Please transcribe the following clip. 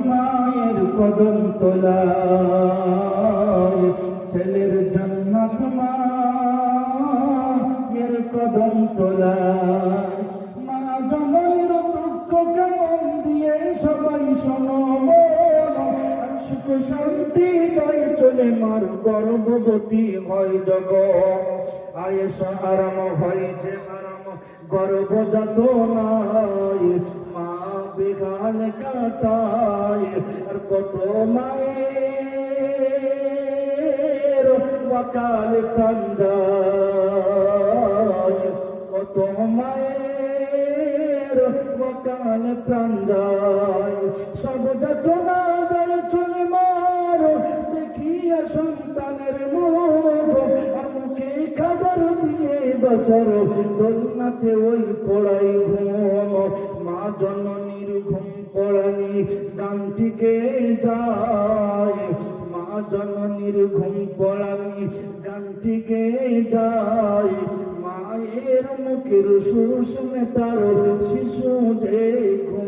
মায়ের কদম তলায়, ছেলের জান্নাত মায়ের কদম তলায়। মা জননীর দুঃখ কেমন দিয়ে সবাই শোনো, সুখ শান্তি যাই চলে মার গর্ভবতী হয় জগৎ। আয়েশা আরাম হয় যে আরাম গর্ভজাত নাই, মা বেগাল কাটায়। আর কত মায়ের ওয়াকাল প্রাণ যায়, কত মায়ের ওয়াকাল প্রাণ যায়। সব যাতনা যায় চলে মার দেখিয়া সন্তানের মুখ, আর মুখে খাবার দিয়ে বাঁচার দোলনাতে ওই পড়াই ঘুম। মা জননীর ঘুম পড়ানি গানটিকে যায়, মা জননীর ঘুম পড়ানি গানটিকে যায়। মায়ের মুখের সুর শুনে তার শিশু যে ঘুম